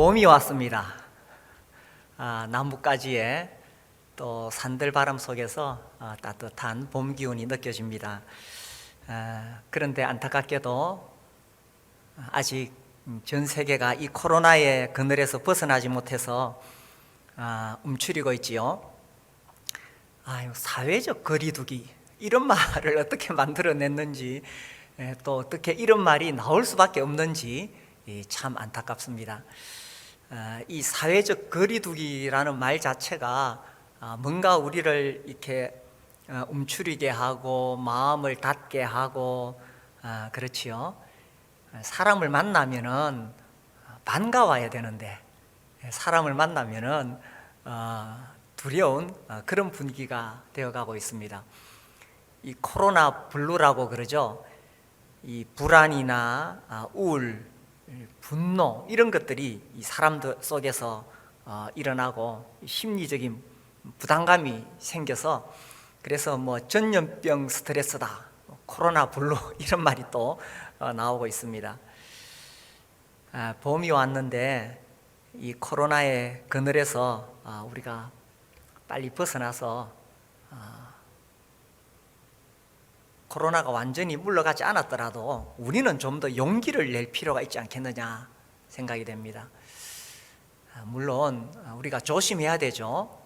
봄이 왔습니다. 남부까지의 또 산들바람 속에서 따뜻한 봄 기운이 느껴집니다. 그런데 안타깝게도 아직 전 세계가 이 코로나의 그늘에서 벗어나지 못해서 움츠리고 있지요. 사회적 거리두기 이런 말을 어떻게 만들어냈는지, 또 어떻게 이런 말이 나올 수밖에 없는지 참 안타깝습니다. 이 사회적 거리두기라는 말 자체가 뭔가 우리를 이렇게 움츠리게 하고 마음을 닫게 하고 그렇지요. 사람을 만나면은 반가워야 되는데 사람을 만나면은 두려운 그런 분위기가 되어가고 있습니다. 이 코로나 블루라고 그러죠. 이 불안이나 우울, 분노 이런 것들이 이 사람들 속에서 일어나고 심리적인 부담감이 생겨서, 그래서 전염병 스트레스다, 코로나 블루 이런 말이 또 나오고 있습니다. 봄이 왔는데 이 코로나의 그늘에서 우리가 빨리 벗어나서 코로나가 완전히 물러가지 않았더라도 우리는 좀 더 용기를 낼 필요가 있지 않겠느냐 생각이 됩니다. 물론 우리가 조심해야 되죠.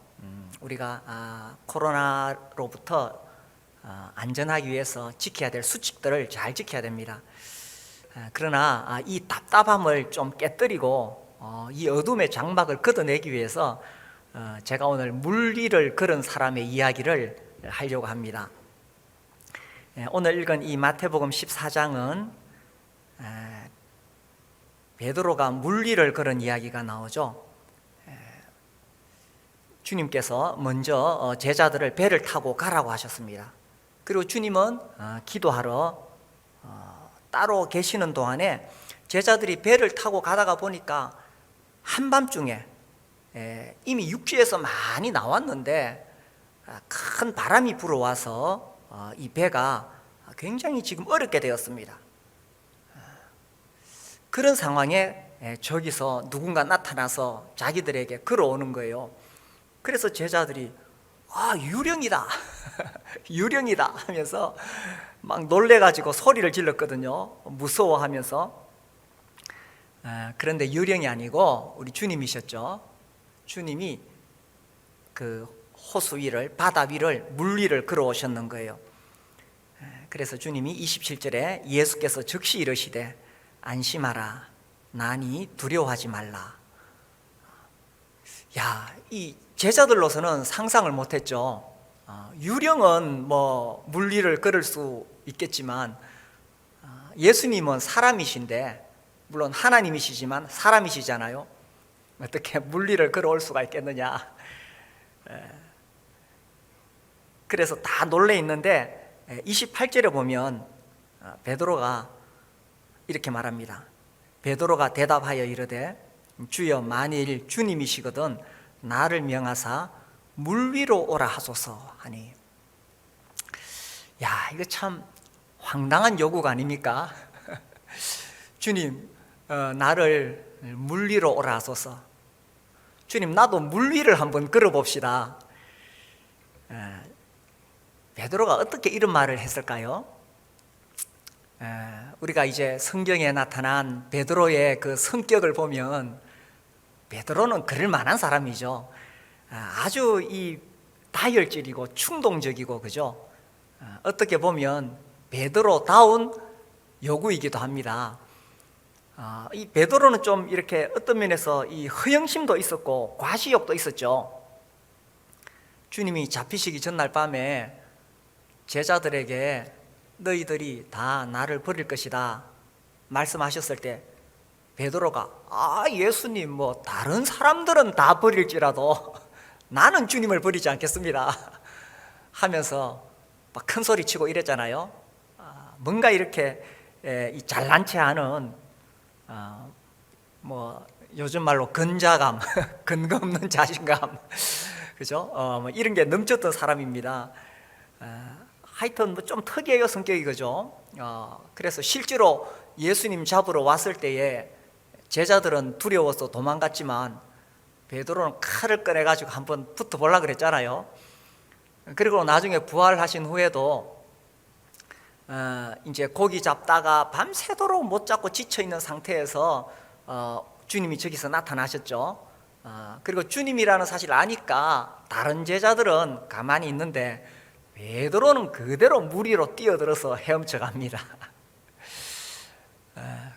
우리가 코로나로부터 안전하기 위해서 지켜야 될 수칙들을 잘 지켜야 됩니다. 그러나 이 답답함을 좀 깨뜨리고 이 어둠의 장막을 걷어내기 위해서 제가 오늘 물 위를 걸은 사람의 이야기를 하려고 합니다. 오늘 읽은 이 마태복음 14장은 베드로가 물 위를 걸은 이야기가 나오죠. 주님께서 먼저 제자들을 배를 타고 가라고 하셨습니다. 그리고 주님은 기도하러 따로 계시는 동안에 제자들이 배를 타고 가다가 보니까 한밤중에 이미 육지에서 많이 나왔는데 큰 바람이 불어와서 이 배가 굉장히 지금 어렵게 되었습니다. 그런 상황에 저기서 누군가 나타나서 자기들에게 걸어오는 거예요. 그래서 제자들이 유령이다 유령이다 하면서 막 놀래가지고 소리를 질렀거든요. 무서워하면서. 그런데 유령이 아니고 우리 주님이셨죠. 주님이 그 호수 위를, 바다 위를, 물 위를 걸어오셨는 거예요. 그래서 주님이 27절에 예수께서 즉시 이르시되 안심하라 나니 두려워하지 말라. 이 제자들로서는 상상을 못했죠. 유령은 물 위를 걸을 수 있겠지만 예수님은 사람이신데, 물론 하나님이시지만 사람이시잖아요. 어떻게 물 위를 걸어올 수가 있겠느냐. 그래서 다 놀래 있는데 28절에 보면 베드로가 이렇게 말합니다. 베드로가 대답하여 이르되 주여 만일 주님이시거든 나를 명하사 물 위로 오라 하소서 하니. 이거 참 황당한 요구가 아닙니까? 주님, 나를 물 위로 오라 하소서. 주님, 나도 물 위를 한번 걸어봅시다. 베드로가 어떻게 이런 말을 했을까요? 우리가 이제 성경에 나타난 베드로의 그 성격을 보면 베드로는 그럴 만한 사람이죠. 아주 이 다혈질이고 충동적이고, 그죠? 어떻게 보면 베드로다운 요구이기도 합니다. 이 베드로는 좀 이렇게 어떤 면에서 이 허영심도 있었고 과시욕도 있었죠. 주님이 잡히시기 전날 밤에 제자들에게 너희들이 다 나를 버릴 것이다 말씀하셨을 때 베드로가 예수님, 다른 사람들은 다 버릴지라도 나는 주님을 버리지 않겠습니다 하면서 막 큰 소리 치고 이랬잖아요. 뭔가 이렇게 잘난 체 하는 요즘 말로 근자감 근거 없는 자신감, 그죠? 이런 게 넘쳤던 사람입니다. 하여튼 좀 특이해요, 성격이, 그죠? 그래서 실제로 예수님 잡으러 왔을 때에 제자들은 두려워서 도망갔지만 베드로는 칼을 꺼내가지고 한번 붙어보려고 그랬잖아요. 그리고 나중에 부활하신 후에도 이제 고기 잡다가 밤새도록 못 잡고 지쳐있는 상태에서 주님이 저기서 나타나셨죠. 그리고 주님이라는 사실을 아니까 다른 제자들은 가만히 있는데 베드로는 그대로 물 위로 뛰어들어서 헤엄쳐 갑니다.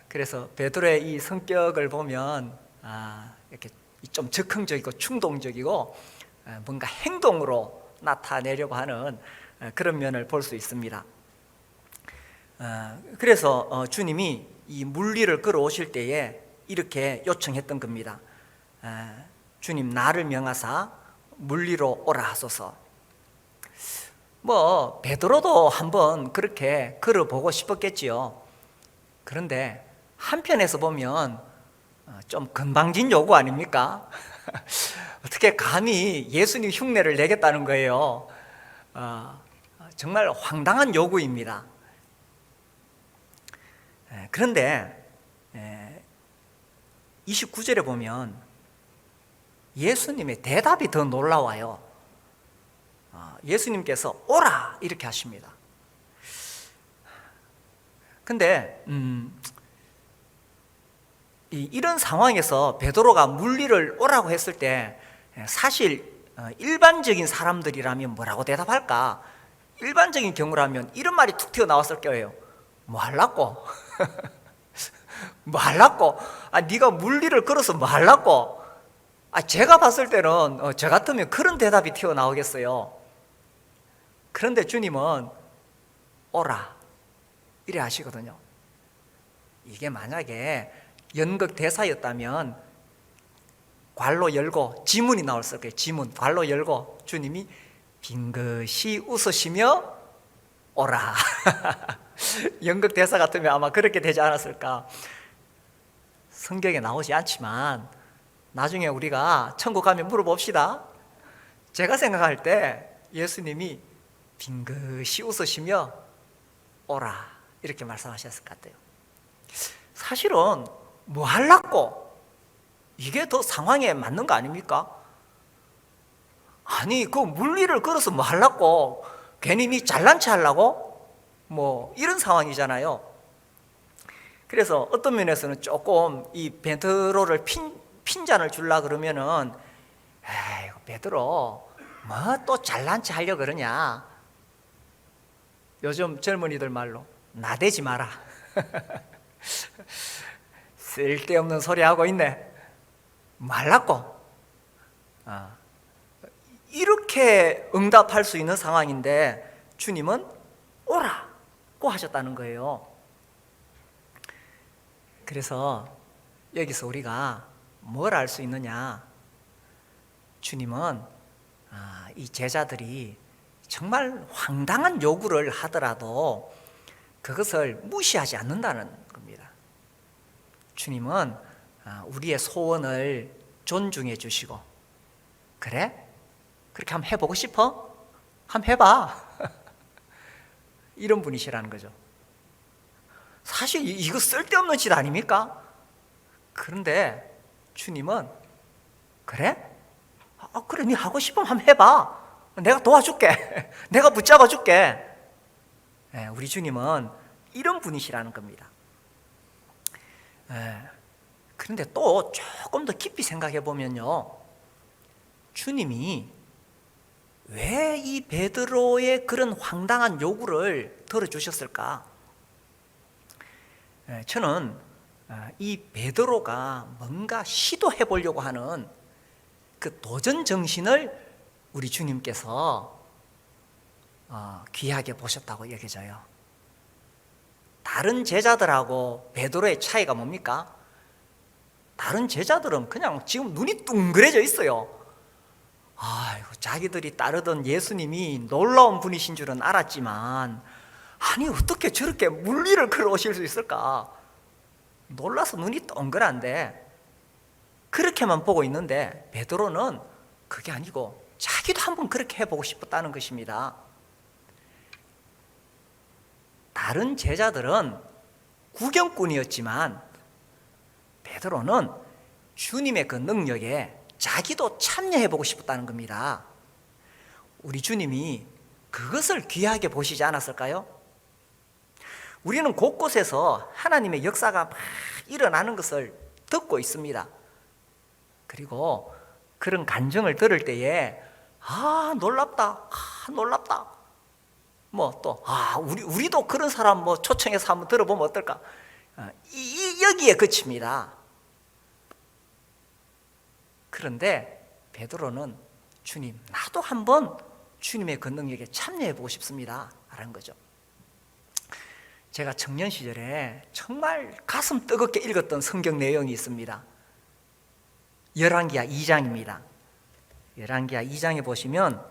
그래서 베드로의 이 성격을 보면 이렇게 좀 적극적이고 충동적이고 뭔가 행동으로 나타내려고 하는 그런 면을 볼 수 있습니다. 그래서 주님이 이 물리를 걸어오실 때에 이렇게 요청했던 겁니다. 주님 나를 명하사 물리로 오라 하소서. 뭐 베드로도 한번 그렇게 걸어보고 싶었겠지요. 그런데 한편에서 보면 좀 건방진 요구 아닙니까? 어떻게 감히 예수님 흉내를 내겠다는 거예요. 정말 황당한 요구입니다. 그런데 29절에 보면 예수님의 대답이 더 놀라워요. 예수님께서 오라 이렇게 하십니다. 근데 이런 상황에서 베드로가 물리를 오라고 했을 때 사실 일반적인 사람들이라면 뭐라고 대답할까? 일반적인 경우라면 이런 말이 툭 튀어나왔을 거예요. 뭐 하려고? 뭐 하려고? 네가 물리를 걸어서 뭐 하려고? 제가 봤을 때는 저 같으면 그런 대답이 튀어나오겠어요. 그런데 주님은 오라 이래 하시거든요. 이게 만약에 연극 대사였다면 괄로 열고 지문이 나왔을 거예요. 지문 괄로 열고 주님이 빙긋이 웃으시며 오라. 연극 대사 같으면 아마 그렇게 되지 않았을까. 성경에 나오지 않지만 나중에 우리가 천국 가면 물어봅시다. 제가 생각할 때 예수님이 빙긋이 웃으시며 오라 이렇게 말씀하셨을 것 같아요. 사실은 뭐 하려고? 이게 더 상황에 맞는 거 아닙니까? 아니 그 물리를 걸어서 뭐 하려고? 괜히 니 잘난 체 하려고? 뭐 이런 상황이잖아요. 그래서 어떤 면에서는 조금 이 베드로를 핀잔을 주려고 그러면은 에이 베드로 뭐 또 잘난 체 하려고 그러냐? 요즘 젊은이들 말로 나대지 마라. 쓸데없는 소리 하고 있네. 말라고. 이렇게 응답할 수 있는 상황인데 주님은 오라고 하셨다는 거예요. 그래서 여기서 우리가 뭘 알 수 있느냐? 주님은 이 제자들이 정말 황당한 요구를 하더라도 그것을 무시하지 않는다는 겁니다. 주님은 우리의 소원을 존중해 주시고, 그래? 그렇게 한번 해보고 싶어? 한번 해봐. 이런 분이시라는 거죠. 사실 이거 쓸데없는 짓 아닙니까? 그런데 주님은 그래? 그래, 네 하고 싶으면 한번 해봐. 내가 도와줄게. 내가 붙잡아 줄게. 우리 주님은 이런 분이시라는 겁니다. 그런데 또 조금 더 깊이 생각해 보면요, 주님이 왜 이 베드로의 그런 황당한 요구를 들어주셨을까? 저는 이 베드로가 뭔가 시도해 보려고 하는 그 도전 정신을 우리 주님께서 귀하게 보셨다고 여겨져요. 다른 제자들하고 베드로의 차이가 뭡니까? 다른 제자들은 그냥 지금 눈이 둥그레져 있어요. 아이고, 자기들이 따르던 예수님이 놀라운 분이신 줄은 알았지만 아니 어떻게 저렇게 물리를 걸어오실 수 있을까? 놀라서 눈이 동그란데 그렇게만 보고 있는데 베드로는 그게 아니고 자기도 한번 그렇게 해보고 싶었다는 것입니다. 다른 제자들은 구경꾼이었지만 베드로는 주님의 그 능력에 자기도 참여해보고 싶었다는 겁니다. 우리 주님이 그것을 귀하게 보시지 않았을까요? 우리는 곳곳에서 하나님의 역사가 막 일어나는 것을 듣고 있습니다. 그리고 그런 간증을 들을 때에 놀랍다, 놀랍다. 뭐 또 우리도 그런 사람 뭐 초청해서 한번 들어보면 어떨까? 여기에 그칩니다. 그런데 베드로는 주님, 나도 한번 주님의 그 능력에 참여해보고 싶습니다 라는 거죠. 제가 청년 시절에 정말 가슴 뜨겁게 읽었던 성경 내용이 있습니다. 열왕기하 2장입니다. 열왕기하 2장에 보시면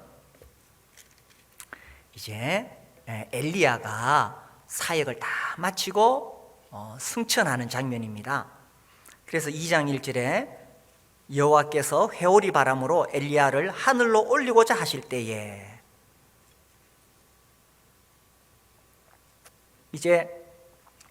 이제 엘리야가 사역을 다 마치고 승천하는 장면입니다. 그래서 2장 1절에 여호와께서 회오리 바람으로 엘리야를 하늘로 올리고자 하실 때에, 이제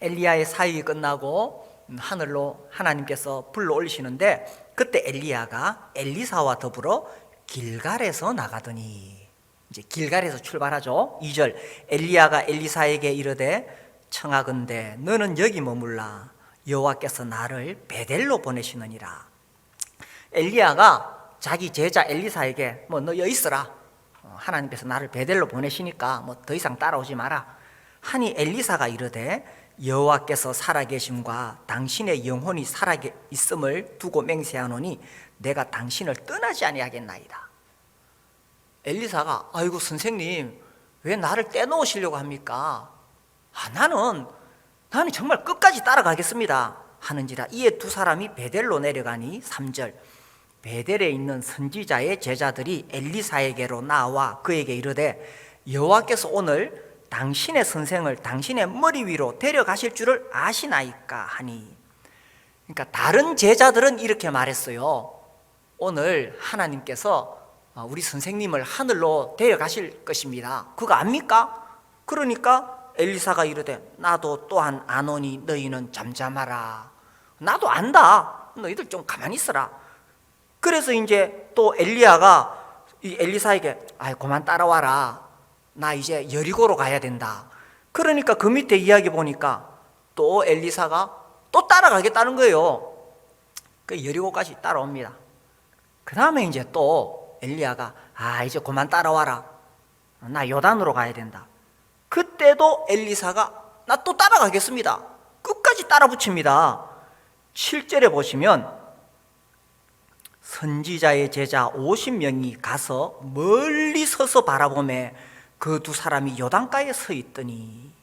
엘리야의 사역이 끝나고 하늘로 하나님께서 불러 올리시는데, 그때 엘리야가 엘리사와 더불어 길갈에서 나가더니, 이제 길갈에서 출발하죠. 2절, 엘리야가 엘리사에게 이르되 청하건대 너는 여기 머물라, 여호와께서 나를 베델로 보내시느니라. 엘리야가 자기 제자 엘리사에게 너 여기 있어라, 하나님께서 나를 베델로 보내시니까 뭐 더 이상 따라오지 마라 하니, 엘리사가 이르되 여호와께서 살아계심과 당신의 영혼이 살아있음을 두고 맹세하노니 내가 당신을 떠나지 아니하겠나이다. 엘리사가 아이고 선생님, 왜 나를 떼놓으시려고 합니까? 나는 정말 끝까지 따라가겠습니다 하는지라. 이에 두 사람이 베델로 내려가니 3절, 베델에 있는 선지자의 제자들이 엘리사에게로 나와 그에게 이르되 여호와께서 오늘 당신의 선생을 당신의 머리 위로 데려가실 줄을 아시나이까 하니. 그러니까 다른 제자들은 이렇게 말했어요. 오늘 하나님께서 우리 선생님을 하늘로 데려가실 것입니다. 그거 압니까? 그러니까 엘리사가 이르되 나도 또한 아노니 너희는 잠잠하라. 나도 안다. 너희들 좀 가만히 있어라. 그래서 이제 또 엘리야가 이 엘리사에게 그만 따라와라, 나 이제 여리고로 가야 된다. 그러니까 그 밑에 이야기 보니까 또 엘리사가 또 따라가겠다는 거예요. 그 여리고까지 따라옵니다. 그 다음에 이제 또 엘리야가 이제 그만 따라와라, 나 요단으로 가야 된다. 그때도 엘리사가 나 또 따라가겠습니다. 끝까지 따라 붙입니다. 7절에 보시면 선지자의 제자 50명이 가서 멀리 서서 바라보매 그 두 사람이 요단가에 서 있더니,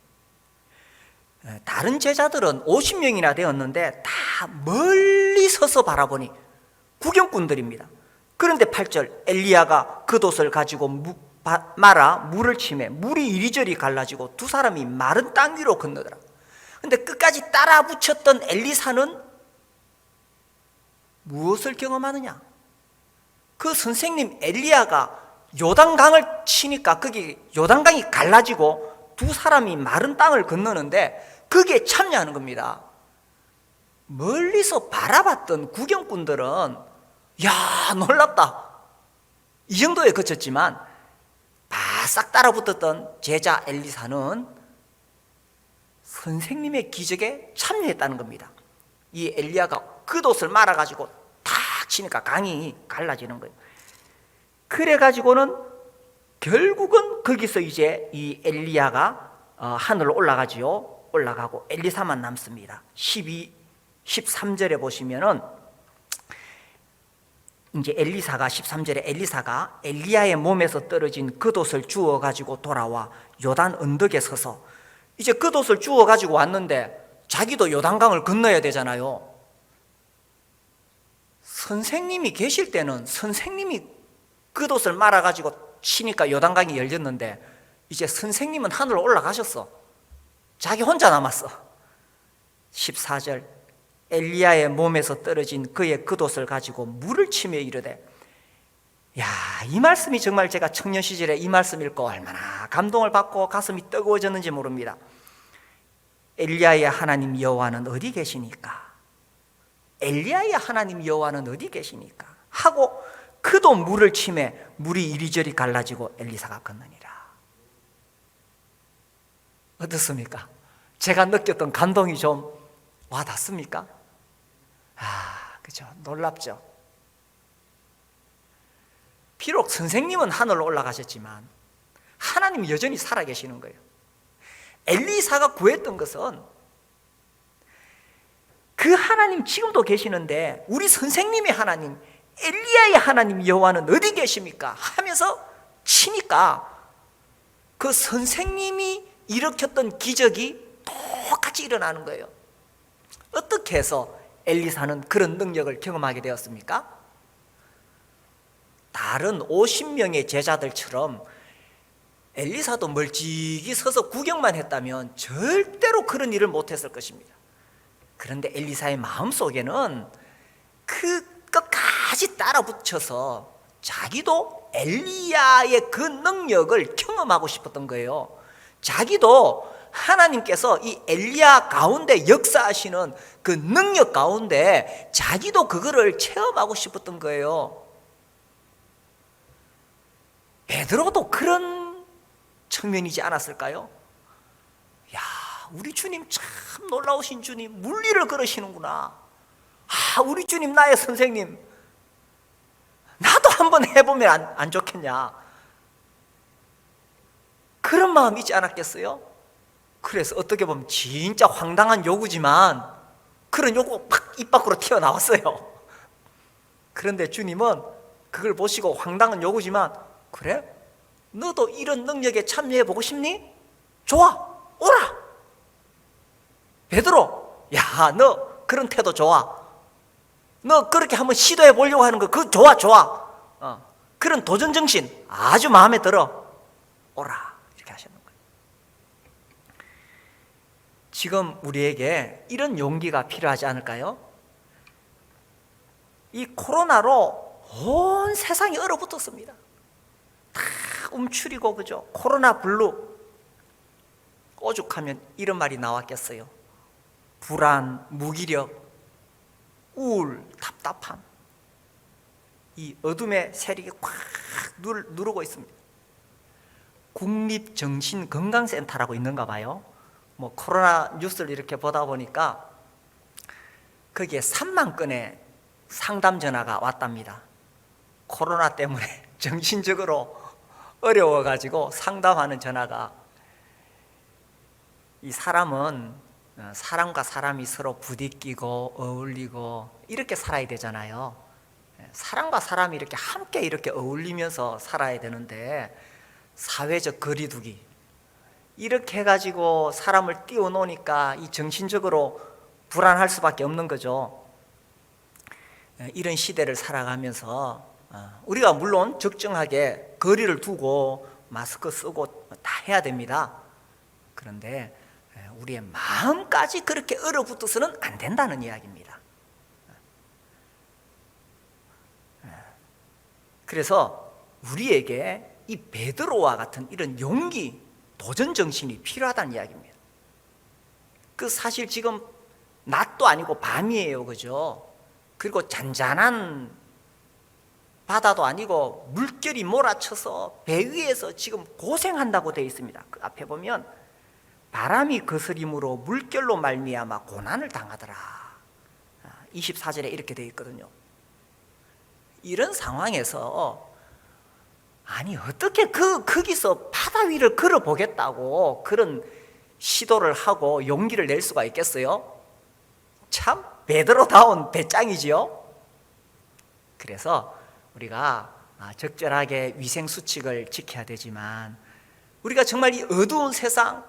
다른 제자들은 50명이나 되었는데 다 멀리 서서 바라보니 구경꾼들입니다. 그런데 8절, 엘리야가 그 돛을 가지고 말아 물을 치매 물이 이리저리 갈라지고 두 사람이 마른 땅 위로 건너더라. 근데 끝까지 따라 붙였던 엘리사는 무엇을 경험하느냐? 그 선생님 엘리야가 요단강을 치니까 거기 요단강이 갈라지고 두 사람이 마른 땅을 건너는데 거기에 참여하는 겁니다. 멀리서 바라봤던 구경꾼들은 야, 놀랍다, 이 정도에 그쳤지만 바싹 따라붙었던 제자 엘리사는 선생님의 기적에 참여했다는 겁니다. 이 엘리야가 그 돛을 말아가지고 탁 치니까 강이 갈라지는 거예요. 그래가지고는 결국은 거기서 이제 이 엘리야가 하늘로 올라가지요. 올라가고 엘리사만 남습니다. 13절에 보시면은 이제 엘리사가 13절에 엘리사가 엘리야의 몸에서 떨어진 그 돛을 주워 가지고 돌아와 요단 언덕에 서서, 이제 그 돛을 주워 가지고 왔는데 자기도 요단강을 건너야 되잖아요. 선생님이 계실 때는 선생님이 그 돛을 말아 가지고 치니까 요단강이 열렸는데, 이제 선생님은 하늘로 올라가셨어. 자기 혼자 남았어. 14절, 엘리야의 몸에서 떨어진 그의 그 돛을 가지고 물을 치며 이르되, 야, 이 말씀이 정말 제가 청년 시절에 이 말씀 읽고 얼마나 감동을 받고 가슴이 뜨거워졌는지 모릅니다. 엘리야의 하나님 여호와는 어디 계시니까? 엘리야의 하나님 여호와는 어디 계시니까 하고 그도 물을 치매 물이 이리저리 갈라지고 엘리사가 건너니라. 어떻습니까? 제가 느꼈던 감동이 좀 와닿습니까? 그죠? 놀랍죠? 비록 선생님은 하늘로 올라가셨지만 하나님이 여전히 살아계시는 거예요. 엘리사가 구했던 것은 그 하나님 지금도 계시는데 우리 선생님의 하나님 엘리야의 하나님 여호와는 어디 계십니까? 하면서 치니까 그 선생님이 일으켰던 기적이 똑같이 일어나는 거예요. 어떻게 해서 엘리사는 그런 능력을 경험하게 되었습니까? 다른 50명의 제자들처럼 엘리사도 멀찍이 서서 구경만 했다면 절대로 그런 일을 못했을 것입니다. 그런데 엘리사의 마음속에는 그 끝까지 따라 붙여서 자기도 엘리야의 그 능력을 경험하고 싶었던 거예요. 자기도 하나님께서 이 엘리야 가운데 역사하시는 그 능력 가운데 자기도 그거를 체험하고 싶었던 거예요. 베드로도 그런 측면이지 않았을까요? 야, 우리 주님 참 놀라우신 주님, 물리를 걸으시는구나. 우리 주님 나의 선생님, 나도 한번 해보면 안 좋겠냐. 그런 마음이 있지 않았겠어요? 그래서 어떻게 보면 진짜 황당한 요구지만 그런 요구가 팍 입 밖으로 튀어나왔어요. 그런데 주님은 그걸 보시고 황당한 요구지만 그래? 너도 이런 능력에 참여해보고 싶니? 좋아, 오라. 베드로, 야, 너 그런 태도 좋아. 너 그렇게 한번 시도해보려고 하는 거 그거 좋아. 그런 도전정신 아주 마음에 들어. 오라. 이렇게 하시는 거예요. 지금 우리에게 이런 용기가 필요하지 않을까요? 이 코로나로 온 세상이 얼어붙었습니다. 다 움츠리고, 그죠? 코로나 블루. 오죽하면 이런 말이 나왔겠어요. 불안, 무기력, 우울, 답답함. 이 어둠의 세력이 꽉 누르고 있습니다. 국립정신건강센터라고 있는가 봐요. 코로나 뉴스를 이렇게 보다 보니까 거기에 3만 건의 상담 전화가 왔답니다. 코로나 때문에 정신적으로 어려워가지고 상담하는 전화가, 이 사람은 사람과 사람이 서로 부딪히고 어울리고 이렇게 살아야 되잖아요. 사람과 사람이 이렇게 함께 이렇게 어울리면서 살아야 되는데 사회적 거리두기 이렇게 해가지고 사람을 띄워놓으니까 이 정신적으로 불안할 수밖에 없는 거죠. 이런 시대를 살아가면서 우리가 물론 적정하게 거리를 두고 마스크 쓰고 다 해야 됩니다. 그런데 우리의 마음까지 그렇게 얼어붙어서는 안 된다는 이야기입니다. 그래서 우리에게 이 베드로와 같은 이런 용기, 도전 정신이 필요하다는 이야기입니다. 그 사실 지금 낮도 아니고 밤이에요, 그죠? 그리고 잔잔한 바다도 아니고 물결이 몰아쳐서 배 위에서 지금 고생한다고 되어 있습니다. 그 앞에 보면 바람이 거스림으로 물결로 말미암아 고난을 당하더라. 24절에 이렇게 되어 있거든요. 이런 상황에서 아니 어떻게 거기서 바다 위를 걸어보겠다고 그런 시도를 하고 용기를 낼 수가 있겠어요? 참 베드로다운 배짱이지요. 그래서 우리가 적절하게 위생수칙을 지켜야 되지만 우리가 정말 이 어두운 세상,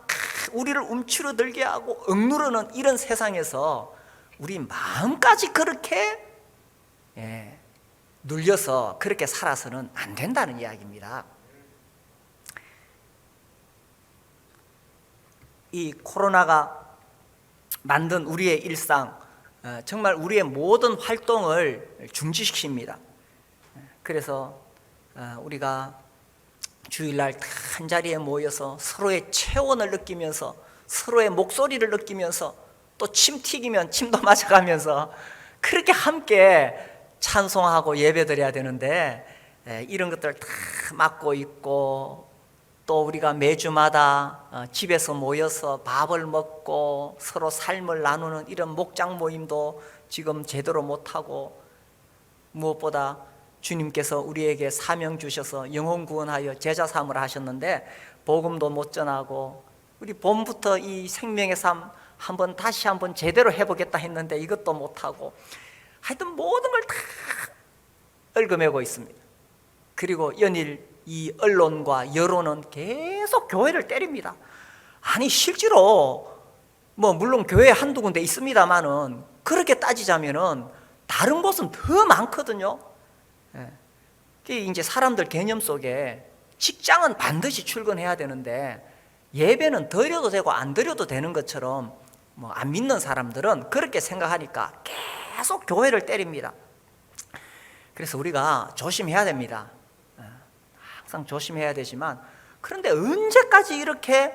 우리를 움츠러들게 하고 억누르는 이런 세상에서 우리 마음까지 그렇게 눌려서 그렇게 살아서는 안 된다는 이야기입니다. 이 코로나가 만든 우리의 일상, 정말 우리의 모든 활동을 중지시킵니다. 그래서 우리가 주일날 다 한자리에 모여서 서로의 체온을 느끼면서 서로의 목소리를 느끼면서 또 침 튀기면 침도 맞아가면서 그렇게 함께 찬송하고 예배드려야 되는데 이런 것들 다 맡고 있고, 또 우리가 매주마다 집에서 모여서 밥을 먹고 서로 삶을 나누는 이런 목장 모임도 지금 제대로 못하고, 무엇보다 주님께서 우리에게 사명 주셔서 영혼 구원하여 제자 삼으라 하셨는데 복음도 못 전하고, 우리 봄부터 이 생명의 삶 다시 한번 제대로 해보겠다 했는데 이것도 못하고, 하여튼 모든 걸 다 얽어매고 있습니다. 그리고 연일 이 언론과 여론은 계속 교회를 때립니다. 아니 실제로 물론 교회 한두 군데 있습니다만은 그렇게 따지자면은 다른 곳은 더 많거든요. 이제 사람들 개념 속에 직장은 반드시 출근해야 되는데 예배는 드려도 되고 안 드려도 되는 것처럼 안 믿는 사람들은 그렇게 생각하니까 계속 교회를 때립니다. 그래서 우리가 조심해야 됩니다. 항상 조심해야 되지만, 그런데 언제까지 이렇게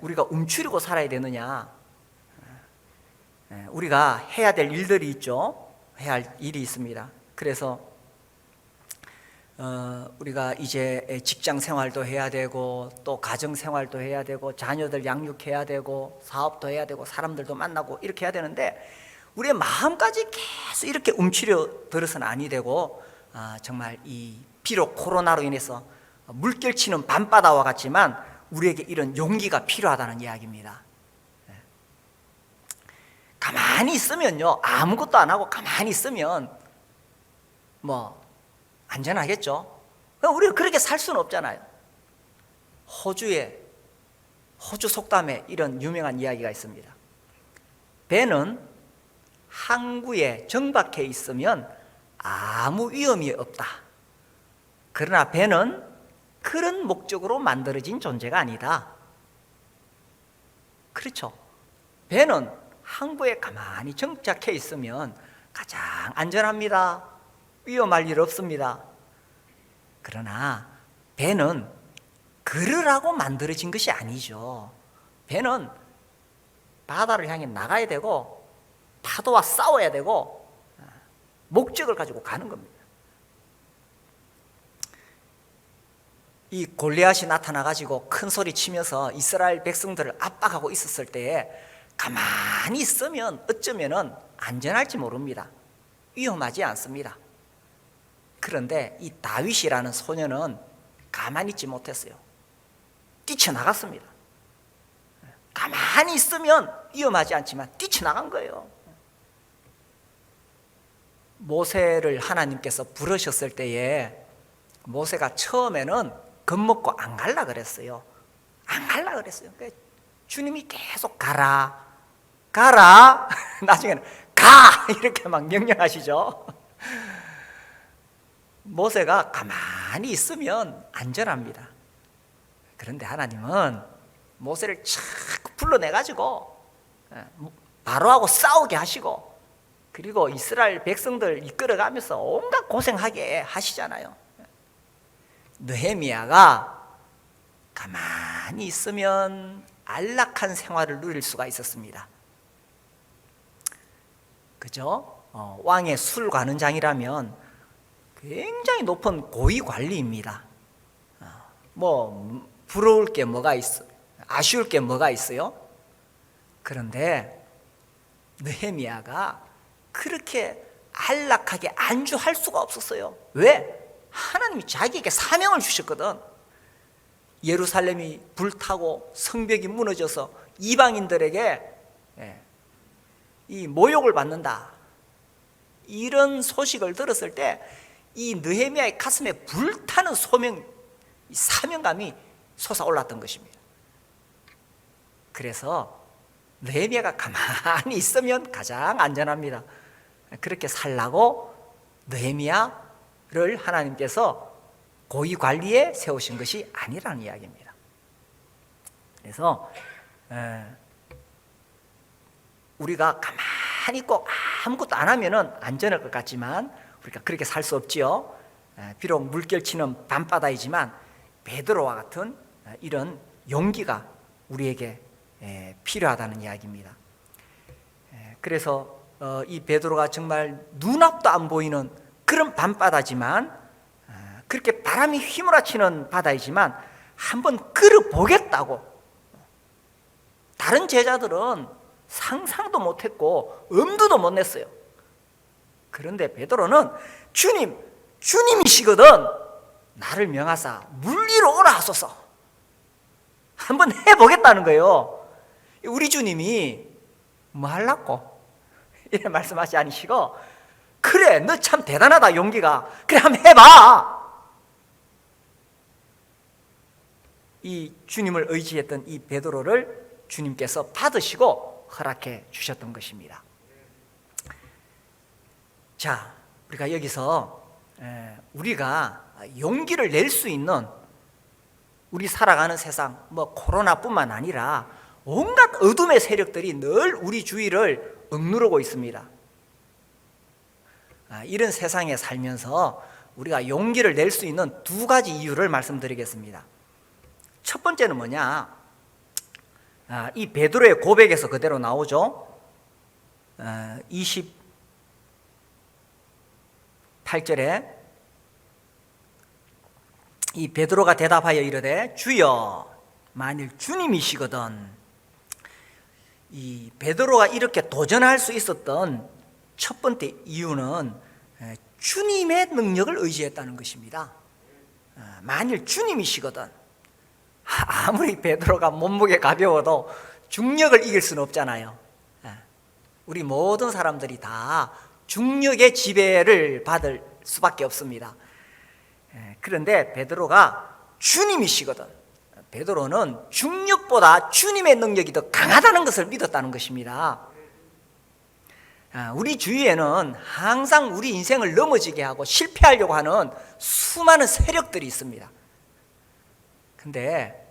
우리가 움츠리고 살아야 되느냐? 우리가 해야 될 일들이 있죠. 해야 할 일이 있습니다. 그래서 우리가 이제 직장 생활도 해야 되고, 또 가정 생활도 해야 되고, 자녀들 양육해야 되고, 사업도 해야 되고, 사람들도 만나고 이렇게 해야 되는데 우리의 마음까지 계속 이렇게 움츠려 들어서는 아니 되고, 정말 비록 코로나로 인해서 물결치는 밤바다와 같지만 우리에게 이런 용기가 필요하다는 이야기입니다. 가만히 있으면요, 아무것도 안 하고 가만히 있으면 안전하겠죠. 우리가 그렇게 살 수는 없잖아요. 호주 속담에 이런 유명한 이야기가 있습니다. 배는 항구에 정박해 있으면 아무 위험이 없다. 그러나 배는 그런 목적으로 만들어진 존재가 아니다. 그렇죠. 배는 항구에 가만히 정착해 있으면 가장 안전합니다. 위험할 일 없습니다. 그러나 배는 걸으라고 만들어진 것이 아니죠. 배는 바다를 향해 나가야 되고 파도와 싸워야 되고 목적을 가지고 가는 겁니다. 이 골리앗이 나타나가지고 큰 소리 치면서 이스라엘 백성들을 압박하고 있었을 때에 가만히 있으면 어쩌면은 안전할지 모릅니다. 위험하지 않습니다. 그런데 이 다윗이라는 소년은 가만히 있지 못했어요. 뛰쳐나갔습니다. 가만히 있으면 위험하지 않지만 뛰쳐나간 거예요. 모세를 하나님께서 부르셨을 때에 모세가 처음에는 겁먹고 안 갈라 그랬어요. 안 갈라 그랬어요. 그러니까 주님이 계속 가라 나중에는 가 이렇게 막 명령하시죠. 모세가 가만히 있으면 안전합니다. 그런데 하나님은 모세를 자꾸 불러내가지고 바로하고 싸우게 하시고, 그리고 이스라엘 백성들 이끌어가면서 온갖 고생하게 하시잖아요. 느헤미야가 가만히 있으면 안락한 생활을 누릴 수가 있었습니다. 그죠? 왕의 술관원장이라면 굉장히 높은 고위 관리입니다. 부러울 게 뭐가 있어? 아쉬울 게 뭐가 있어요? 그런데 느헤미야가 그렇게 안락하게 안주할 수가 없었어요. 왜? 하나님이 자기에게 사명을 주셨거든. 예루살렘이 불타고 성벽이 무너져서 이방인들에게 이 모욕을 받는다, 이런 소식을 들었을 때 이 느헤미야의 가슴에 불타는 사명감이 솟아올랐던 것입니다. 그래서 느헤미야가 가만히 있으면 가장 안전합니다. 그렇게 살라고 느헤미야를 하나님께서 고위 관리에 세우신 것이 아니라는 이야기입니다. 그래서 우리가 가만히 있고 아무것도 안 하면은 안전할 것 같지만 우리가 그렇게 살 수 없지요. 비록 물결치는 밤바다이지만 베드로와 같은 이런 용기가 우리에게 필요하다는 이야기입니다. 그래서 이 베드로가 정말 눈앞도 안 보이는 그런 밤바다지만, 그렇게 바람이 휘몰아치는 바다이지만 한번 걸어보겠다고. 다른 제자들은 상상도 못했고 엄두도 못 냈어요. 그런데 베드로는 주님이시거든 나를 명하사 물 위로 오라 하소서, 한번 해보겠다는 거예요. 우리 주님이 뭐 하려고 이렇게 말씀하지 않으시고, 그래 너 참 대단하다, 용기가, 그래 한번 해봐. 이 주님을 의지했던 이 베드로를 주님께서 받으시고 허락해 주셨던 것입니다. 자, 우리가 여기서 우리가 용기를 낼 수 있는, 우리 살아가는 세상, 뭐 코로나뿐만 아니라 온갖 어둠의 세력들이 늘 우리 주위를 억누르고 있습니다. 이런 세상에 살면서 우리가 용기를 낼 수 있는 두 가지 이유를 말씀드리겠습니다. 첫 번째는 뭐냐, 이 베드로의 고백에서 그대로 나오죠. 28절에 이 베드로가 대답하여 이르되 주여 만일 주님이시거든. 이 베드로가 이렇게 도전할 수 있었던 첫 번째 이유는 주님의 능력을 의지했다는 것입니다. 만일 주님이시거든. 아무리 베드로가 몸무게 가벼워도 중력을 이길 수는 없잖아요. 우리 모든 사람들이 다 중력의 지배를 받을 수밖에 없습니다. 그런데 베드로가 주님이시거든. 베드로는 중력보다 주님의 능력이 더 강하다는 것을 믿었다는 것입니다. 우리 주위에는 항상 우리 인생을 넘어지게 하고 실패하려고 하는 수많은 세력들이 있습니다. 근데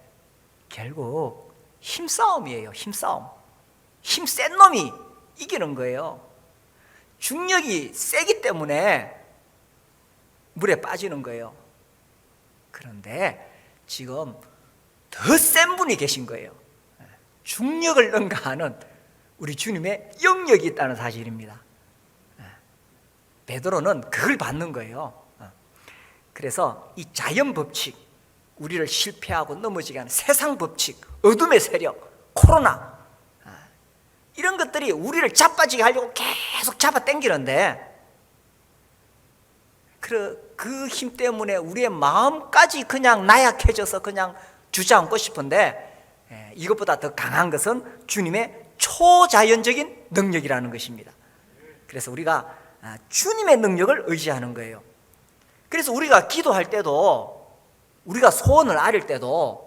결국 힘싸움이에요. 힘싸움. 힘 센 놈이 이기는 거예요. 중력이 세기 때문에 물에 빠지는 거예요. 그런데 지금 더 센 분이 계신 거예요. 중력을 능가하는 우리 주님의 영역이 있다는 사실입니다. 베드로는 그걸 받는 거예요. 그래서 이 자연 법칙, 우리를 실패하고 넘어지게 하는 세상 법칙, 어둠의 세력, 코로나, 이런 것들이 우리를 자빠지게 하려고 계속 잡아 당기는데, 그 힘 때문에 우리의 마음까지 그냥 나약해져서 그냥 주저앉고 싶은데, 이것보다 더 강한 것은 주님의 초자연적인 능력이라는 것입니다. 그래서 우리가 주님의 능력을 의지하는 거예요. 그래서 우리가 기도할 때도, 우리가 소원을 아릴 때도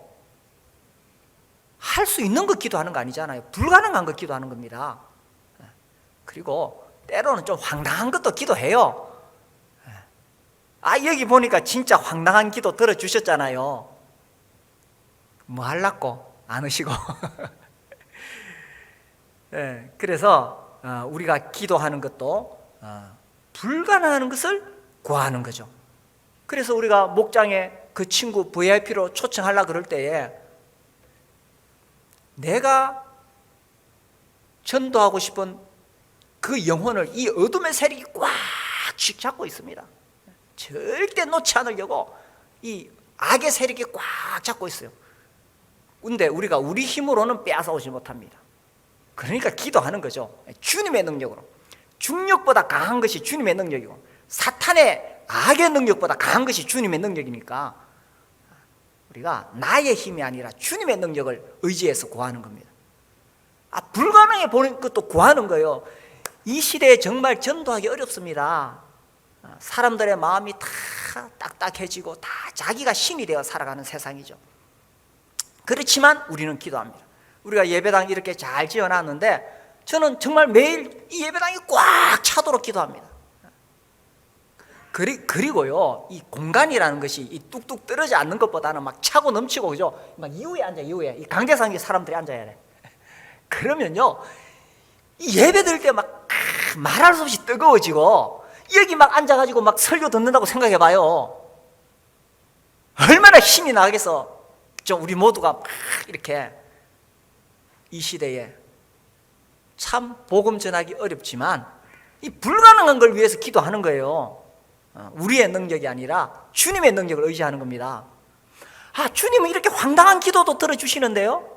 할 수 있는 거 기도하는 거 아니잖아요. 불가능한 거 기도하는 겁니다. 그리고 때로는 좀 황당한 것도 기도해요. 여기 보니까 진짜 황당한 기도 들어주셨잖아요. 뭐 하려고 안 하시고. 그래서 우리가 기도하는 것도 불가능한 것을 구하는 거죠. 그래서 우리가 목장에 그 친구 VIP로 초청하려고 그럴 때에 내가 전도하고 싶은 그 영혼을 이 어둠의 세력이 꽉 잡고 있습니다. 절대 놓지 않으려고 이 악의 세력이 꽉 잡고 있어요. 근데 우리가 우리 힘으로는 빼앗아오지 못합니다. 그러니까 기도하는 거죠. 주님의 능력으로. 중력보다 강한 것이 주님의 능력이고, 사탄의 악의 능력보다 강한 것이 주님의 능력이니까 우리가 나의 힘이 아니라 주님의 능력을 의지해서 구하는 겁니다. 불가능해 보는 것도 구하는 거예요. 이 시대에 정말 전도하기 어렵습니다. 사람들의 마음이 다 딱딱해지고 다 자기가 신이 되어 살아가는 세상이죠. 그렇지만 우리는 기도합니다. 우리가 예배당 이렇게 잘 지어놨는데 저는 정말 매일 이 예배당이 꽉 차도록 기도합니다. 그리고요, 이 공간이라는 것이 이 뚝뚝 떨어지 않는 것보다는 막 차고 넘치고, 그죠? 막 이후에 앉아, 이후에. 이 강대상에 사람들이 앉아야 돼. 그러면요, 이 예배 드릴 때 막 말할 수 없이 뜨거워지고, 여기 막 앉아가지고 막 설교 듣는다고 생각해봐요. 얼마나 힘이 나겠어. 좀 우리 모두가 막 이렇게 이 시대에 참 복음 전하기 어렵지만 이 불가능한 걸 위해서 기도하는 거예요. 우리의 능력이 아니라 주님의 능력을 의지하는 겁니다. 주님은 이렇게 황당한 기도도 들어주시는데요.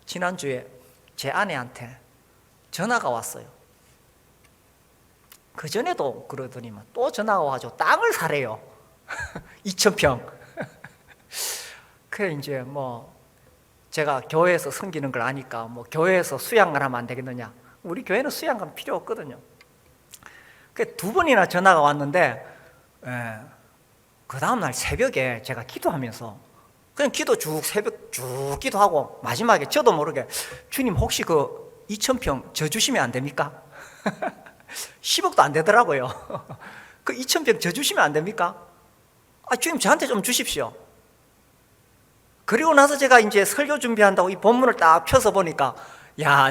지난주에 제 아내한테 전화가 왔어요. 그전에도 그러더니만 또 전화가 와가지고 땅을 사래요. 2,000평. 그래 이제 제가 교회에서 섬기는 걸 아니까 교회에서 수양을 하면 안 되겠느냐. 우리 교회는 수양은 필요 없거든요. 그 2번이나 전화가 왔는데 그 다음날 새벽에 제가 기도하면서 그냥 새벽 쭉 기도하고 마지막에 저도 모르게 주님 혹시 그 2,000평 저 주시면 안 됩니까? 10억도 안 되더라고요. 그 2,000평 저 주시면 안 됩니까? 주님 저한테 좀 주십시오. 그리고 나서 제가 이제 설교 준비한다고 이 본문을 딱 펴서 보니까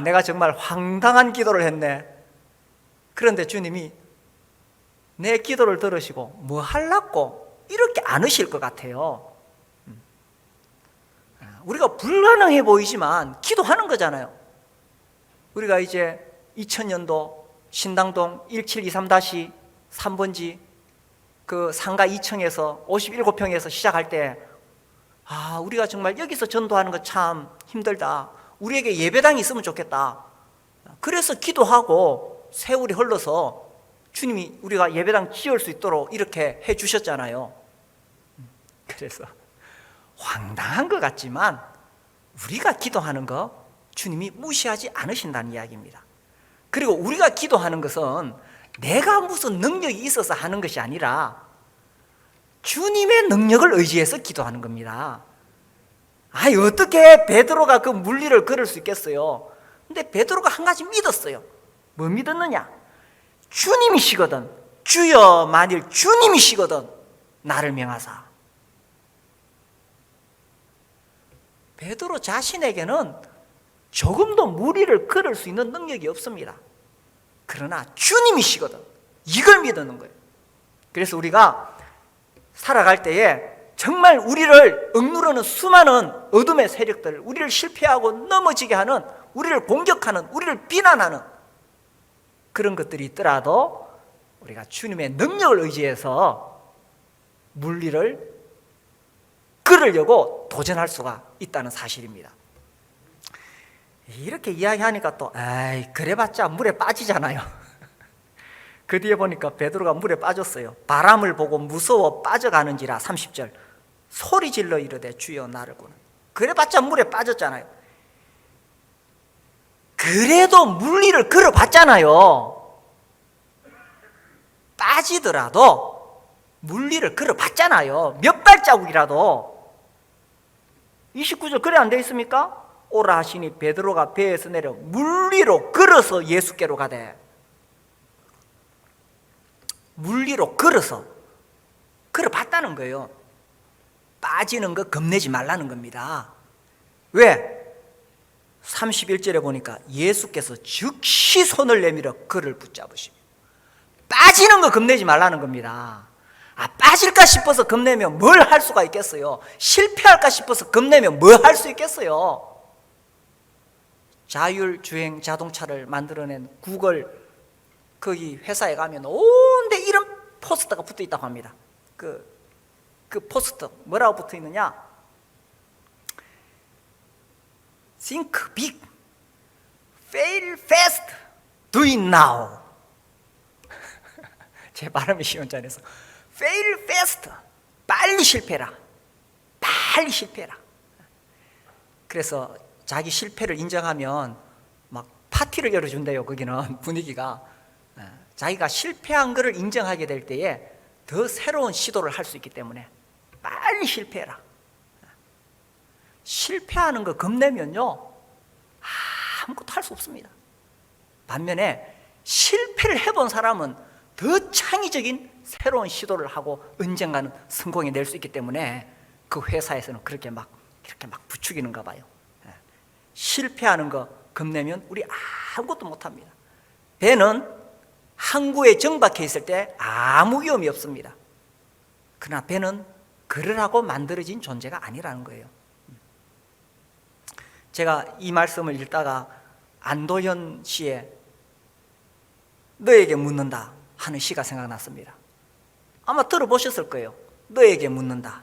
내가 정말 황당한 기도를 했네. 그런데 주님이 내 기도를 들으시고 뭐 하려고 이렇게 않으실 것 같아요. 우리가 불가능해 보이지만 기도하는 거잖아요. 우리가 이제 2000년도 신당동 1723-3번지 그 상가 2층에서 57평에서 시작할 때 우리가 정말 여기서 전도하는 거 참 힘들다. 우리에게 예배당이 있으면 좋겠다. 그래서 기도하고 세월이 흘러서 주님이 우리가 예배당 지을 수 있도록 이렇게 해 주셨잖아요. 그래서 황당한 것 같지만 우리가 기도하는 거 주님이 무시하지 않으신다는 이야기입니다. 그리고 우리가 기도하는 것은 내가 무슨 능력이 있어서 하는 것이 아니라 주님의 능력을 의지해서 기도하는 겁니다. 어떻게 베드로가 그 물리를 걸을 수 있겠어요? 근데 베드로가 한 가지 믿었어요. 뭐 믿었느냐? 주님이시거든. 주여 만일 주님이시거든 나를 명하사. 베드로 자신에게는 조금도 무리를 걸을 수 있는 능력이 없습니다. 그러나 주님이시거든. 이걸 믿는 거예요. 그래서 우리가 살아갈 때에 정말 우리를 억누르는 수많은 어둠의 세력들, 우리를 실패하고 넘어지게 하는, 우리를 공격하는, 우리를 비난하는 그런 것들이 있더라도 우리가 주님의 능력을 의지해서 물리를 끌으려고 도전할 수가 있다는 사실입니다. 이렇게 이야기하니까 또 그래봤자 물에 빠지잖아요. 그 뒤에 보니까 베드로가 물에 빠졌어요. 바람을 보고 무서워 빠져가는지라 30절 소리 질러 이르되 주여 나를 구하라. 그래봤자 물에 빠졌잖아요. 그래도 물리를 걸어봤잖아요. 빠지더라도 물리를 걸어봤잖아요. 몇 발자국이라도. 29절 그래 안 돼 있습니까? 오라 하시니 베드로가 배에서 내려 물리로 걸어서 예수께로 가되. 물리로 걸어서 걸어봤다는 거예요. 빠지는 거 겁내지 말라는 겁니다. 왜? 31절에 보니까 예수께서 즉시 손을 내밀어 그를 붙잡으시고. 빠지는 거 겁내지 말라는 겁니다. 빠질까 싶어서 겁내면 뭘 할 수가 있겠어요? 실패할까 싶어서 겁내면 뭘 할 수 있겠어요? 자율주행 자동차를 만들어낸 구글 거기 회사에 가면 온데 이런 포스터가 붙어 있다고 합니다. 그 포스터 뭐라고 붙어 있느냐? Think big, fail fast, do it now. 제 발음이 쉬운 자리에서 fail fast, 빨리 실패라. 빨리 실패라. 그래서 자기 실패를 인정하면 막 파티를 열어준대요. 거기는 분위기가. 자기가 실패한 것을 인정하게 될 때에 더 새로운 시도를 할 수 있기 때문에 빨리 실패해라. 실패하는 거 겁내면요 아무것도 할 수 없습니다. 반면에 실패를 해본 사람은 더 창의적인 새로운 시도를 하고 언젠가는 성공해 낼 수 있기 때문에 그 회사에서는 이렇게 막 부추기는가 봐요. 실패하는 거 겁내면 우리 아무것도 못합니다. 배는 항구에 정박해 있을 때 아무 위험이 없습니다. 그러나 배는 걸으라고 만들어진 존재가 아니라는 거예요. 제가 이 말씀을 읽다가 안도현 씨의 너에게 묻는다 하는 시가 생각났습니다. 아마 들어보셨을 거예요. 너에게 묻는다.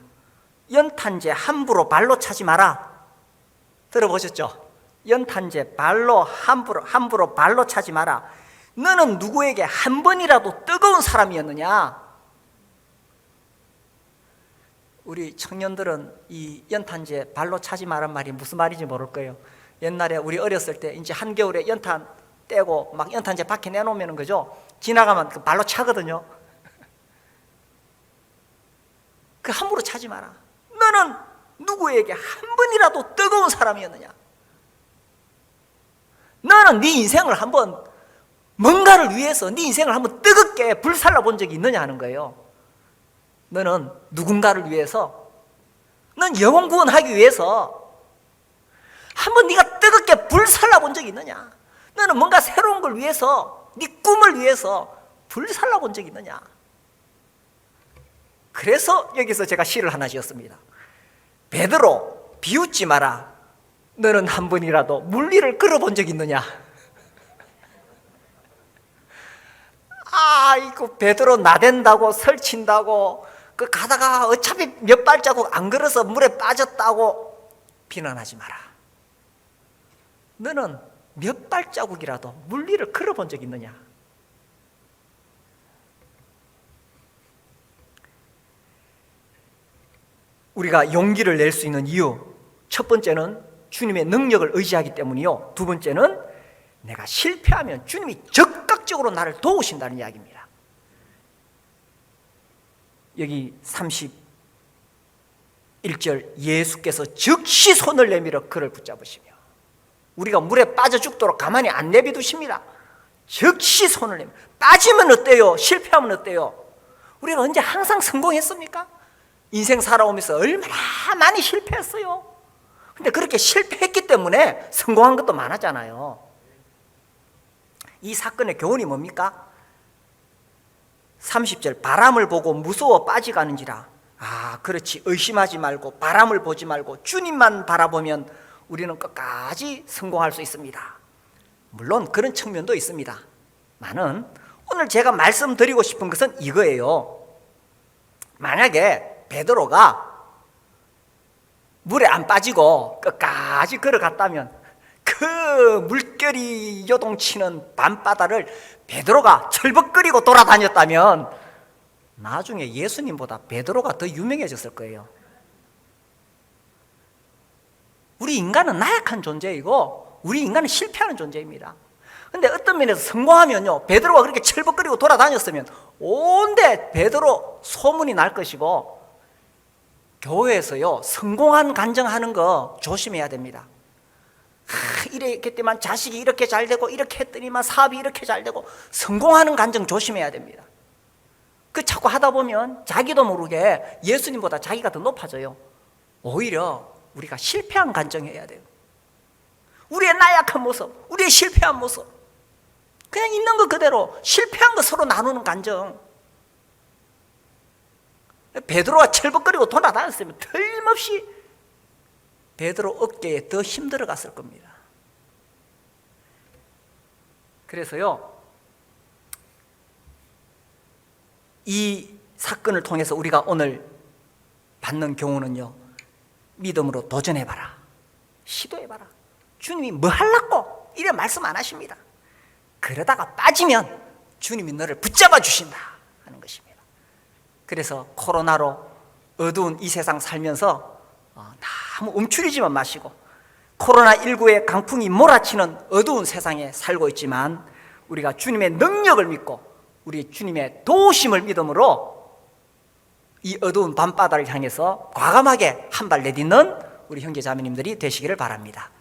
연탄재 함부로 발로 차지 마라. 들어보셨죠? 연탄재 함부로 발로 차지 마라. 너는 누구에게 한 번이라도 뜨거운 사람이었느냐? 우리 청년들은 이 연탄재 발로 차지 마란 말이 무슨 말인지 모를 거예요. 옛날에 우리 어렸을 때 이제 한겨울에 연탄 떼고 막 연탄재 밖에 내놓으면 그죠? 지나가면 그 발로 차거든요. 그 함부로 차지 마라. 너는 누구에게 한 번이라도 뜨거운 사람이었느냐? 너는 네 인생을 한번 뭔가를 위해서 네 인생을 한번 뜨겁게 불살라 본 적이 있느냐 하는 거예요. 너는 누군가를 위해서, 넌 영혼 구원하기 위해서 한번 네가 뜨겁게 불살라 본 적이 있느냐? 너는 뭔가 새로운 걸 위해서, 네 꿈을 위해서 불살라 본 적이 있느냐? 그래서 여기서 제가 시를 하나 지었습니다. 베드로, 비웃지 마라. 너는 한 번이라도 물리를 끌어본 적이 있느냐? 이거 베드로 나댄다고 설친다고 그 가다가 어차피 몇 발자국 안 걸어서 물에 빠졌다고 비난하지 마라. 너는 몇 발자국이라도 물리를 걸어본 적이 있느냐? 우리가 용기를 낼 수 있는 이유, 첫 번째는 주님의 능력을 의지하기 때문이요, 두 번째는 내가 실패하면 주님이 적극적으로 나를 도우신다는 이야기입니다. 여기 31절, 예수께서 즉시 손을 내밀어 그를 붙잡으시며, 우리가 물에 빠져 죽도록 가만히 안 내비두십니다. 즉시 손을 내밀어. 빠지면 어때요? 실패하면 어때요? 우리가 언제 항상 성공했습니까? 인생 살아오면서 얼마나 많이 실패했어요. 근데 그렇게 실패했기 때문에 성공한 것도 많았잖아요. 이 사건의 교훈이 뭡니까? 30절, 바람을 보고 무서워 빠지가는지라. 그렇지. 의심하지 말고 바람을 보지 말고 주님만 바라보면 우리는 끝까지 성공할 수 있습니다. 물론 그런 측면도 있습니다. 많은 오늘 제가 말씀드리고 싶은 것은 이거예요. 만약에 베드로가 물에 안 빠지고 끝까지 걸어갔다면, 그 물결이 요동치는 밤바다를 베드로가 철벅거리고 돌아다녔다면 나중에 예수님보다 베드로가 더 유명해졌을 거예요. 우리 인간은 나약한 존재이고 우리 인간은 실패하는 존재입니다. 근데 어떤 면에서 성공하면요, 베드로가 그렇게 철벅거리고 돌아다녔으면 온데 베드로 소문이 날 것이고, 교회에서요 성공한 간증하는 거 조심해야 됩니다. 이렇게 했더니만 자식이 이렇게 잘 되고, 이렇게 했더니만 사업이 이렇게 잘 되고, 성공하는 간증 조심해야 됩니다. 그 자꾸 하다 보면 자기도 모르게 예수님보다 자기가 더 높아져요. 오히려 우리가 실패한 간증해야 돼요. 우리의 나약한 모습, 우리의 실패한 모습, 그냥 있는 것 그대로 실패한 거 서로 나누는 간증. 베드로가 철벅거리고 돌아다녔으면 틀림없이 베드로 어깨에 더 힘들어 갔을 겁니다. 그래서요, 이 사건을 통해서 우리가 오늘 받는 교훈은요, 믿음으로 도전해봐라, 시도해봐라. 주님이 뭐 하려고 이래 말씀 안 하십니다. 그러다가 빠지면 주님이 너를 붙잡아 주신다 하는 것입니다. 그래서 코로나로 어두운 이 세상 살면서 너무 움츠리지만 마시고, 코로나19의 강풍이 몰아치는 어두운 세상에 살고 있지만 우리가 주님의 능력을 믿고 우리 주님의 도우심을 믿음으로 이 어두운 밤바다를 향해서 과감하게 한 발 내딛는 우리 형제 자매님들이 되시기를 바랍니다.